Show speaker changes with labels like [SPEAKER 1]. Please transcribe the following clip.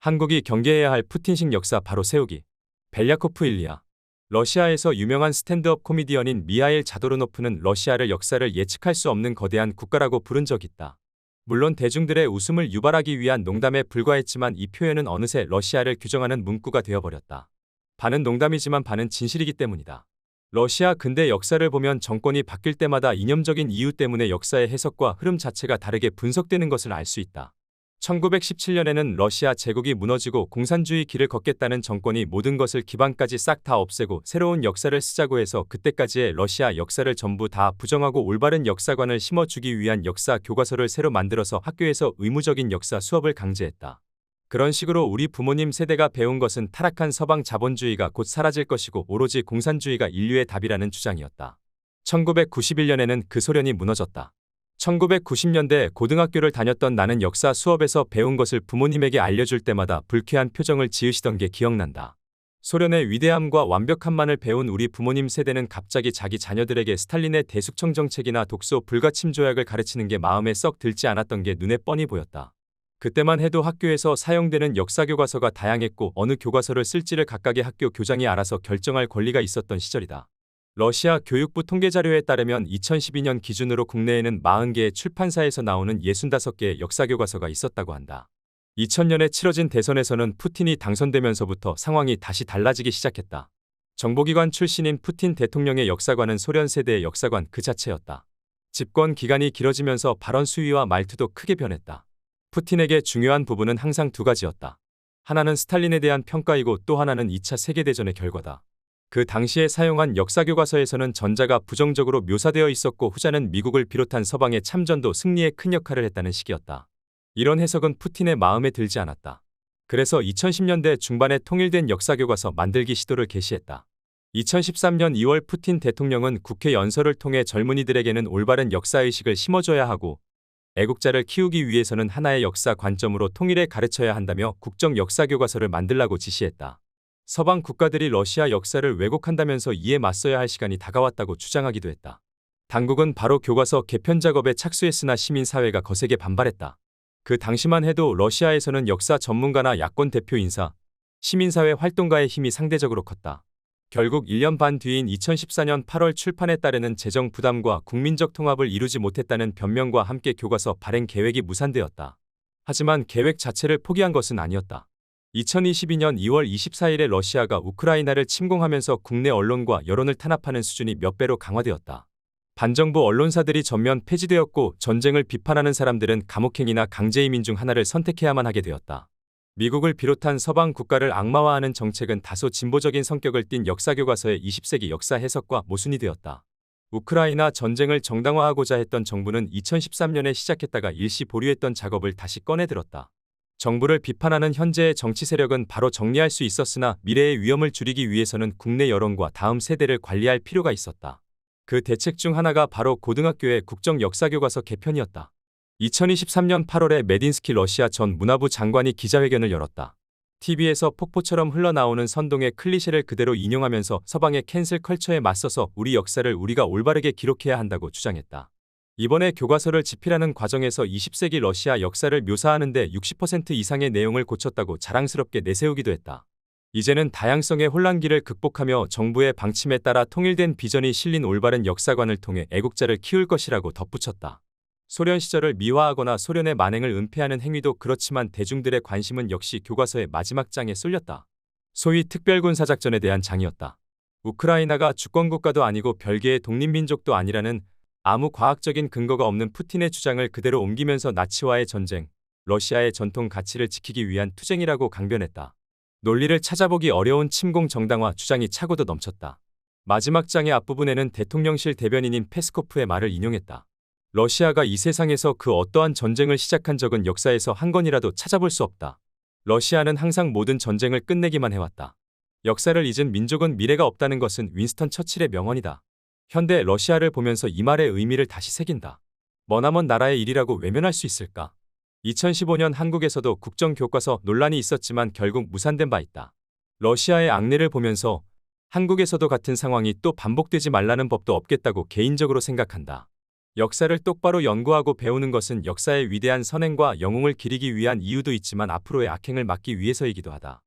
[SPEAKER 1] 한국이 경계해야 할 푸틴식 역사 바로 세우기. 벨야코프 일리아. 러시아에서 유명한 스탠드업 코미디언인 미하일 자도르노프는 러시아를 역사를 예측할 수 없는 거대한 국가라고 부른 적이 있다. 물론 대중들의 웃음을 유발하기 위한 농담에 불과했지만 이 표현은 어느새 러시아를 규정하는 문구가 되어버렸다. 반은 농담이지만 반은 진실이기 때문이다. 러시아 근대 역사를 보면 정권이 바뀔 때마다 이념적인 이유 때문에 역사의 해석과 흐름 자체가 다르게 분석되는 것을 알 수 있다. 1917년에는 러시아 제국이 무너지고 공산주의 길을 걷겠다는 정권이 모든 것을 기반까지 싹 다 없애고 새로운 역사를 쓰자고 해서 그때까지의 러시아 역사를 전부 다 부정하고 올바른 역사관을 심어주기 위한 역사 교과서를 새로 만들어서 학교에서 의무적인 역사 수업을 강제했다. 그런 식으로 우리 부모님 세대가 배운 것은 타락한 서방 자본주의가 곧 사라질 것이고 오로지 공산주의가 인류의 답이라는 주장이었다. 1991년에는 그 소련이 무너졌다. 1990년대 고등학교를 다녔던 나는 역사 수업에서 배운 것을 부모님에게 알려줄 때마다 불쾌한 표정을 지으시던 게 기억난다. 소련의 위대함과 완벽함만을 배운 우리 부모님 세대는 갑자기 자기 자녀들에게 스탈린의 대숙청 정책이나 독소 불가침 조약을 가르치는 게 마음에 썩 들지 않았던 게 눈에 뻔히 보였다. 그때만 해도 학교에서 사용되는 역사 교과서가 다양했고 어느 교과서를 쓸지를 각각의 학교 교장이 알아서 결정할 권리가 있었던 시절이다. 러시아 교육부 통계자료에 따르면 2012년 기준으로 국내에는 40개의 출판사에서 나오는 65개의 역사교과서가 있었다고 한다. 2000년에 치러진 대선에서는 푸틴이 당선되면서부터 상황이 다시 달라지기 시작했다. 정보기관 출신인 푸틴 대통령의 역사관은 소련 세대의 역사관 그 자체였다. 집권 기간이 길어지면서 발언 수위와 말투도 크게 변했다. 푸틴에게 중요한 부분은 항상 두 가지였다. 하나는 스탈린에 대한 평가이고 또 하나는 2차 세계대전의 결과다. 그 당시에 사용한 역사교과서에서는 전자가 부정적으로 묘사되어 있었고 후자는 미국을 비롯한 서방의 참전도 승리에 큰 역할을 했다는 식이었다. 이런 해석은 푸틴의 마음에 들지 않았다. 그래서 2010년대 중반에 통일된 역사교과서 만들기 시도를 개시했다. 2013년 2월 푸틴 대통령은 국회 연설을 통해 젊은이들에게는 올바른 역사의식을 심어줘야 하고 애국자를 키우기 위해서는 하나의 역사 관점으로 통일해 가르쳐야 한다며 국정 역사교과서를 만들라고 지시했다. 서방 국가들이 러시아 역사를 왜곡한다면서 이에 맞서야 할 시간이 다가왔다고 주장하기도 했다. 당국은 바로 교과서 개편 작업에 착수했으나 시민사회가 거세게 반발했다. 그 당시만 해도 러시아에서는 역사 전문가나 야권 대표 인사, 시민사회 활동가의 힘이 상대적으로 컸다. 결국 1년 반 뒤인 2014년 8월 출판에 따르는 재정 부담과 국민적 통합을 이루지 못했다는 변명과 함께 교과서 발행 계획이 무산되었다. 하지만 계획 자체를 포기한 것은 아니었다. 2022년 2월 24일에 러시아가 우크라이나를 침공하면서 국내 언론과 여론을 탄압하는 수준이 몇 배로 강화되었다. 반정부 언론사들이 전면 폐지되었고 전쟁을 비판하는 사람들은 감옥행위나 강제이민 중 하나를 선택해야만 하게 되었다. 미국을 비롯한 서방 국가를 악마화하는 정책은 다소 진보적인 성격을 띤 역사교과서의 20세기 역사 해석과 모순이 되었다. 우크라이나 전쟁을 정당화하고자 했던 정부는 2013년에 시작했다가 일시 보류했던 작업을 다시 꺼내들었다. 정부를 비판하는 현재의 정치 세력은 바로 정리할 수 있었으나 미래의 위험을 줄이기 위해서는 국내 여론과 다음 세대를 관리할 필요가 있었다. 그 대책 중 하나가 바로 고등학교의 국정 역사교과서 개편이었다. 2023년 8월에 메딘스키 러시아 전 문화부 장관이 기자회견을 열었다. TV에서 폭포처럼 흘러나오는 선동의 클리셰를 그대로 인용하면서 서방의 캔슬 컬처에 맞서서 우리 역사를 우리가 올바르게 기록해야 한다고 주장했다. 이번에 교과서를 집필하는 과정에서 20세기 러시아 역사를 묘사하는데 60% 이상의 내용을 고쳤다고 자랑스럽게 내세우기도 했다. 이제는 다양성의 혼란기를 극복하며 정부의 방침에 따라 통일된 비전이 실린 올바른 역사관을 통해 애국자를 키울 것이라고 덧붙였다. 소련 시절을 미화하거나 소련의 만행을 은폐하는 행위도 그렇지만 대중들의 관심은 역시 교과서의 마지막 장에 쏠렸다. 소위 특별군사작전에 대한 장이었다. 우크라이나가 주권국가도 아니고 별개의 독립민족도 아니라는 아무 과학적인 근거가 없는 푸틴의 주장을 그대로 옮기면서 나치와의 전쟁, 러시아의 전통 가치를 지키기 위한 투쟁이라고 강변했다. 논리를 찾아보기 어려운 침공 정당화 주장이 차고도 넘쳤다. 마지막 장의 앞부분에는 대통령실 대변인인 페스코프의 말을 인용했다. 러시아가 이 세상에서 그 어떠한 전쟁을 시작한 적은 역사에서 한 건이라도 찾아볼 수 없다. 러시아는 항상 모든 전쟁을 끝내기만 해왔다. 역사를 잊은 민족은 미래가 없다는 것은 윈스턴 처칠의 명언이다. 현대 러시아를 보면서 이 말의 의미를 다시 새긴다. 머나먼 나라의 일이라고 외면할 수 있을까? 2015년 한국에서도 국정교과서 논란이 있었지만 결국 무산된 바 있다. 러시아의 악례를 보면서 한국에서도 같은 상황이 또 반복되지 말라는 법도 없겠다고 개인적으로 생각한다. 역사를 똑바로 연구하고 배우는 것은 역사의 위대한 선행과 영웅을 기리기 위한 이유도 있지만 앞으로의 악행을 막기 위해서이기도 하다.